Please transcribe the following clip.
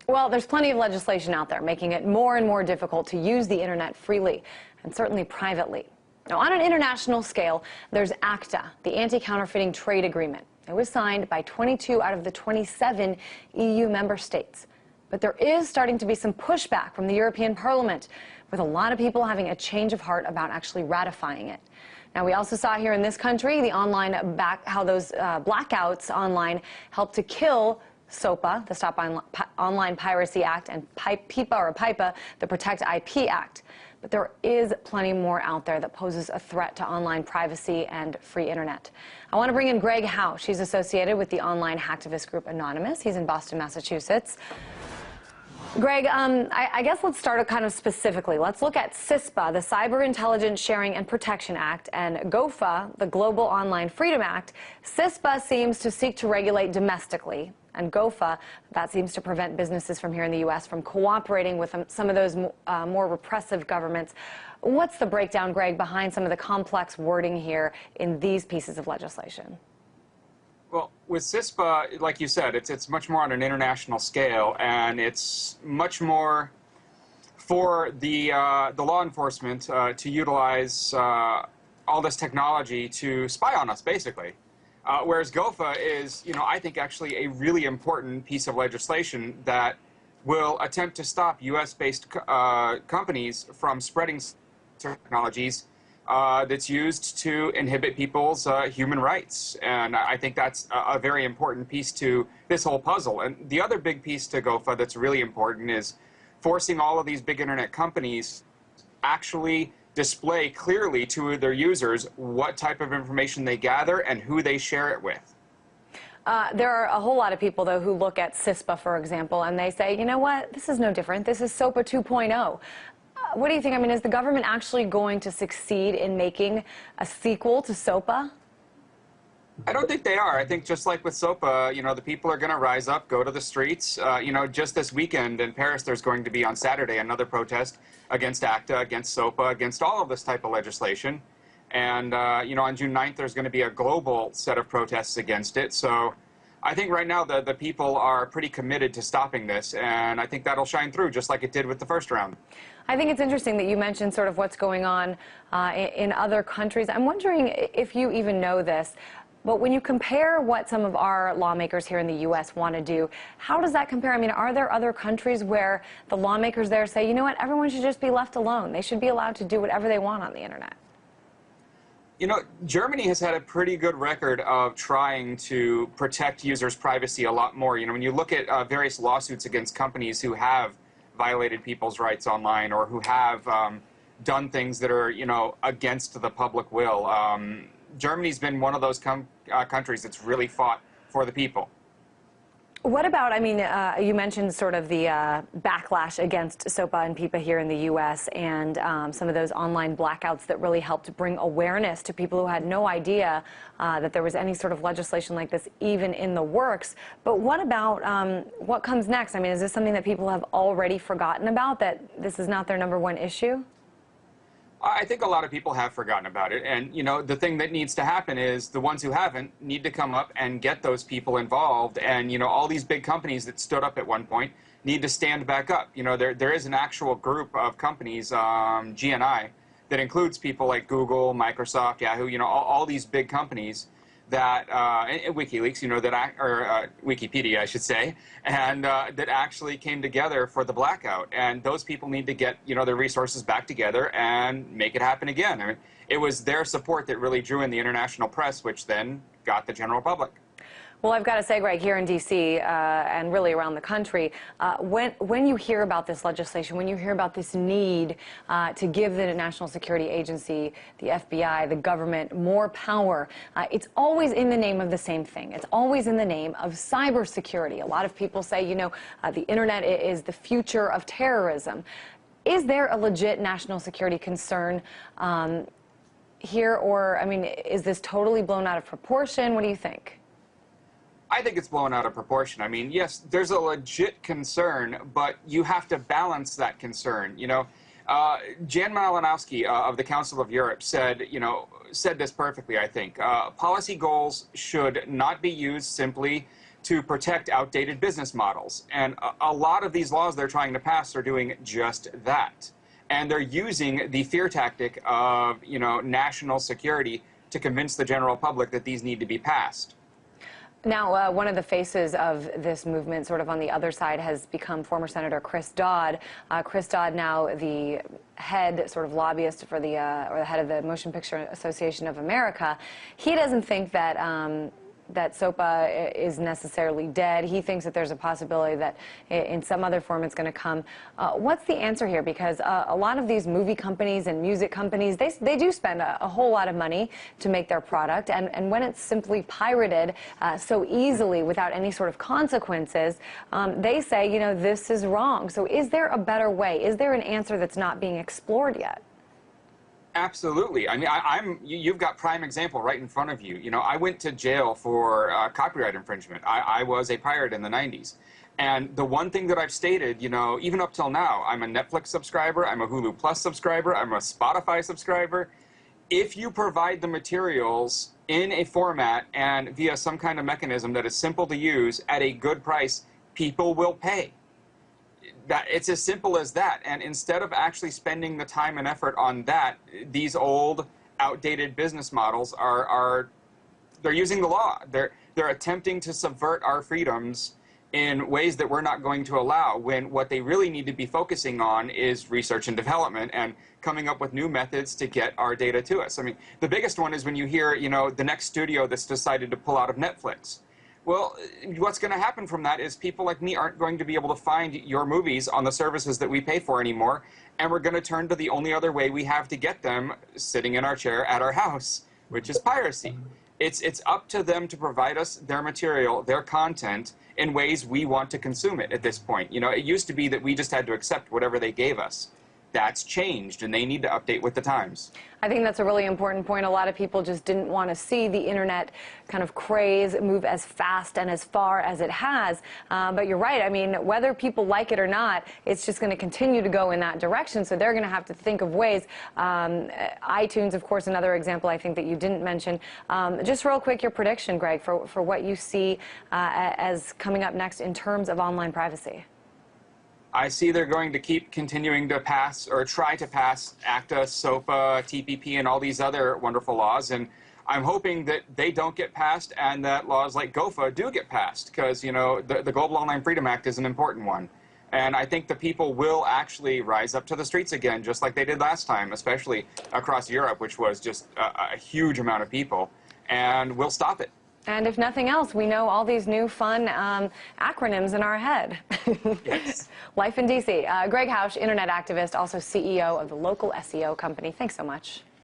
Well, there's plenty of legislation out there making it more and more difficult to use the internet freely and certainly privately. Now, on an international scale, there's ACTA, the Anti-Counterfeiting Trade Agreement. It was signed by 22 out of the 27 EU member states. But there is starting to be some pushback from the European Parliament, with a lot of people having a change of heart about actually ratifying it. Now, we also saw here in this country the how those blackouts online helped to kill CISPA, the Stop Online Piracy Act, and PIPA, the Protect IP Act. But there is plenty more out there that poses a threat to online privacy and free internet. I want to bring in Greg Howe. She's associated with the online hacktivist group Anonymous. He's in Boston, Massachusetts. Greg, I guess let's start kind of specifically. Let's look at CISPA, the Cyber Intelligence Sharing and Protection Act, and GOFA, the Global Online Freedom Act. CISPA seems to seek to regulate domestically, and GOFA, that seems to prevent businesses from here in the U.S. from cooperating with some of those more repressive governments. What's the breakdown, Greg, behind some of the complex wording here in these pieces of legislation? Well, with CISPA, like you said, it's much more on an international scale, and it's much more for the law enforcement to utilize all this technology to spy on us, basically. Whereas GOFA is, I think actually a really important piece of legislation that will attempt to stop U.S.-based companies from spreading technologies that's used to inhibit people's human rights. And I think that's a very important piece to this whole puzzle. And the other big piece to GOFA that's really important is forcing all of these big internet companies actually display clearly to their users what type of information they gather and who they share it with. There are a whole lot of people, though, who look at CISPA, for example, and they say, you know what, this is no different. This is SOPA 2.0. What do you think? I mean, is the government actually going to succeed in making a sequel to SOPA? I don't think they are. I think just like with SOPA, the people are going to rise up, go to the streets. Just this weekend in Paris, there's going to be on Saturday another protest against ACTA, against SOPA, against all of this type of legislation. And, on June 9th, there's going to be a global set of protests against it. So I think right now the people are pretty committed to stopping this, and I think that'll shine through just like it did with the first round. I think it's interesting that you mentioned sort of what's going on in other countries. I'm wondering if you even know this, but when you compare what some of our lawmakers here in the U.S. want to do, how does that compare? I mean, are there other countries where the lawmakers there say, you know what, everyone should just be left alone. They should be allowed to do whatever they want on the internet? Germany has had a pretty good record of trying to protect users' privacy a lot more. When you look at various lawsuits against companies who have violated people's rights online or who have done things that are, against the public will, Germany's been one of those countries that's really fought for the people. What about, I mean, you mentioned sort of the backlash against SOPA and PIPA here in the U.S. and some of those online blackouts that really helped bring awareness to people who had no idea that there was any sort of legislation like this even in the works. But what about what comes next? I mean, is this something that people have already forgotten about, that this is not their #1 issue? I think a lot of people have forgotten about it. And, the thing that needs to happen is the ones who haven't need to come up and get those people involved. And, all these big companies that stood up at one point need to stand back up. There is an actual group of companies, GNI, that includes people like Google, Microsoft, Yahoo, all these big companies that, WikiLeaks, Wikipedia, I should say, and that actually came together for the blackout. And those people need to get, their resources back together and make it happen again. I mean, it was their support that really drew in the international press, which then got the general public. Well, I've got to say, Greg, here in D.C. And really around the country, when you hear about this legislation, when you hear about this need to give the National Security Agency, the FBI, the government more power, it's always in the name of the same thing. It's always in the name of cybersecurity. A lot of people say, the internet is the future of terrorism. Is there a legit national security concern here, or, I mean, is this totally blown out of proportion? What do you think? I think it's blown out of proportion. I mean, yes, there's a legit concern, but you have to balance that concern. Jan Malinowski of the Council of Europe said this perfectly, I think. Policy goals should not be used simply to protect outdated business models. And a lot of these laws they're trying to pass are doing just that. And they're using the fear tactic of, national security to convince the general public that these need to be passed. Now, one of the faces of this movement, sort of on the other side, has become former Senator Chris Dodd. Chris Dodd, now the head, sort of lobbyist for the, or the head of the Motion Picture Association of America. He doesn't think that that CISPA is necessarily dead. He thinks that there's a possibility that in some other form it's going to come. What's the answer here? Because a lot of these movie companies and music companies, they do spend a whole lot of money to make their product, and when it's simply pirated so easily without any sort of consequences, they say, this is wrong. So is there a better way? Is there an answer that's not being explored yet? Absolutely. I mean, you've got prime example right in front of you. I went to jail for copyright infringement. I was a pirate in the 90s. And the one thing that I've stated, even up till now, I'm a Netflix subscriber, I'm a Hulu Plus subscriber, I'm a Spotify subscriber. If you provide the materials in a format and via some kind of mechanism that is simple to use at a good price, people will pay. It's as simple as that. And instead of actually spending the time and effort on that, these old, outdated business models they're using the law. They're attempting to subvert our freedoms in ways that we're not going to allow, when what they really need to be focusing on is research and development and coming up with new methods to get our data to us. I mean, the biggest one is when you hear, the next studio that's decided to pull out of Netflix. Well, what's going to happen from that is people like me aren't going to be able to find your movies on the services that we pay for anymore, and we're going to turn to the only other way we have to get them, sitting in our chair at our house, which is piracy. It's up to them to provide us their material, their content, in ways we want to consume it at this point. It used to be that we just had to accept whatever they gave us. That's changed, and they need to update with the times. I think that's a really important point. A lot of people just didn't want to see the internet kind of craze move as fast and as far as it has. But you're right. I mean, whether people like it or not, it's just going to continue to go in that direction. So they're going to have to think of ways. iTunes, of course, another example I think that you didn't mention. Just real quick, your prediction, Greg, for what you see as coming up next in terms of online privacy. I see they're going to keep continuing to pass, or try to pass, ACTA, SOPA, TPP, and all these other wonderful laws. And I'm hoping that they don't get passed and that laws like GOFA do get passed, because, the Global Online Freedom Act is an important one. And I think the people will actually rise up to the streets again, just like they did last time, especially across Europe, which was just a huge amount of people. And we'll stop it. And if nothing else, we know all these new fun acronyms in our head. Yes. Life in D.C. Greg Hausch, internet activist, also CEO of the local SEO company. Thanks so much.